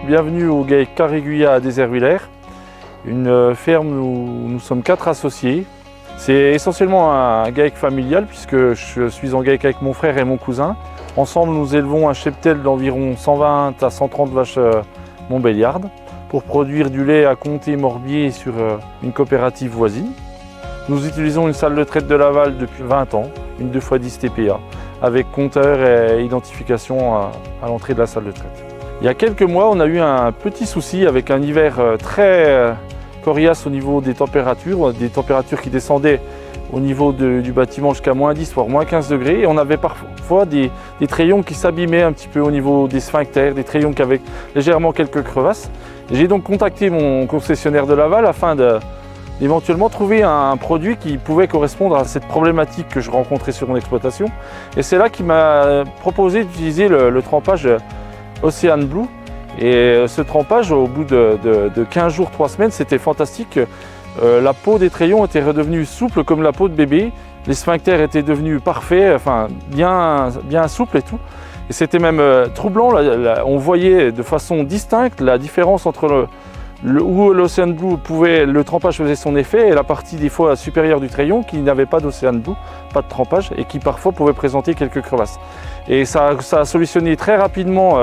bienvenue au GAEC Cariguya à Déserts-Villers, une ferme où nous sommes 4 associés. C'est essentiellement un GAEC familial puisque je suis en GAEC avec mon frère et mon cousin. Ensemble, nous élevons un cheptel d'environ 120 à 130 vaches montbéliardes pour produire du lait à Comté-Morbier sur une coopérative voisine. Nous utilisons une salle de traite de Laval depuis 20 ans, une 2x10 TPA, avec compteur et identification à l'entrée de la salle de traite. Il y a quelques mois, on a eu un petit souci avec un hiver très coriace au niveau des températures qui descendaient au niveau du bâtiment jusqu'à -10 voire -15 degrés. Et on avait parfois des trayons qui s'abîmaient un petit peu au niveau des sphincters, des trayons qui avaient légèrement quelques crevasses. J'ai donc contacté mon concessionnaire de Laval afin d'éventuellement trouver un produit qui pouvait correspondre à cette problématique que je rencontrais sur mon exploitation. Et c'est là qu'il m'a proposé d'utiliser le trempage Ocean Blue. Et ce trempage, au bout de 15 jours, 3 semaines, c'était fantastique. La peau des trayons était redevenue souple comme la peau de bébé. Les sphincters étaient devenus parfaits, enfin bien souples et tout. Et c'était même troublant. On voyait de façon distincte la différence entre où l'Ocean Blue le trempage faisait son effet et la partie des fois supérieure du trayon qui n'avait pas d'Ocean Blue, pas de trempage et qui parfois pouvait présenter quelques crevasses. Et ça a solutionné très rapidement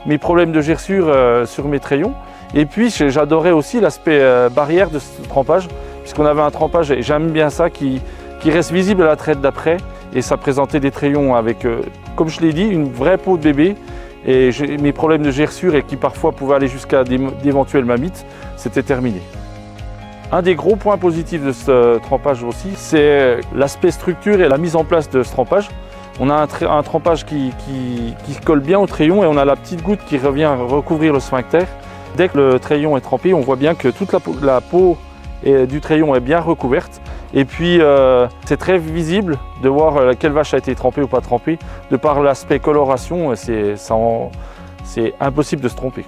mes problèmes de gerçure sur mes trayons. Et puis j'adorais aussi l'aspect barrière de ce trempage, puisqu'on avait un trempage, et j'aime bien ça, qui reste visible à la traite d'après. Et ça présentait des trayons avec, comme je l'ai dit, une vraie peau de bébé. Et mes problèmes de gerçure, et qui parfois pouvaient aller jusqu'à d'éventuelles mammites, c'était terminé. Un des gros points positifs de ce trempage aussi, c'est l'aspect structure et la mise en place de ce trempage. On a un trempage qui colle bien au trayon et on a la petite goutte qui revient recouvrir le sphincter. Dès que le trayon est trempé, on voit bien que toute la peau du trayon est bien recouverte. Et puis c'est très visible de voir quelle vache a été trempée ou pas trempée. De par l'aspect coloration, c'est impossible de se tromper.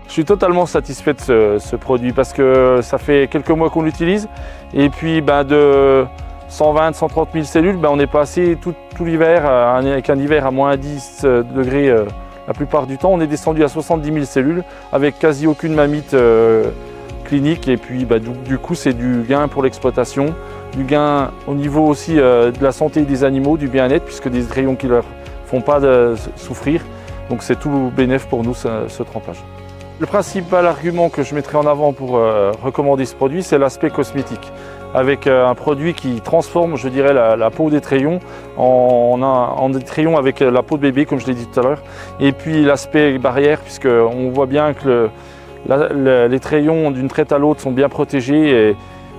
Je suis totalement satisfait de ce produit parce que ça fait quelques mois qu'on l'utilise. Et puis de 120 130 000 cellules, on est passé tout l'hiver avec un hiver à -10 degrés la plupart du temps. On est descendu à 70 000 cellules avec quasi aucune mamite clinique. Et puis du coup c'est du gain pour l'exploitation, du gain au niveau aussi de la santé des animaux, du bien-être, puisque des rayons qui ne leur font pas souffrir. Donc c'est tout bénéf pour nous ce trempage. Le principal argument que je mettrai en avant pour recommander ce produit, c'est l'aspect cosmétique. Avec un produit qui transforme, je dirais, la peau des trayons en des trayons avec la peau de bébé, comme je l'ai dit tout à l'heure. Et puis l'aspect barrière, puisqu'on voit bien que les trayons d'une traite à l'autre sont bien protégés.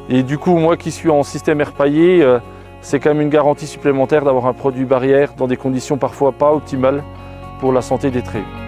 Et du coup, moi qui suis en système air paillé, c'est quand même une garantie supplémentaire d'avoir un produit barrière dans des conditions parfois pas optimales pour la santé des trayons.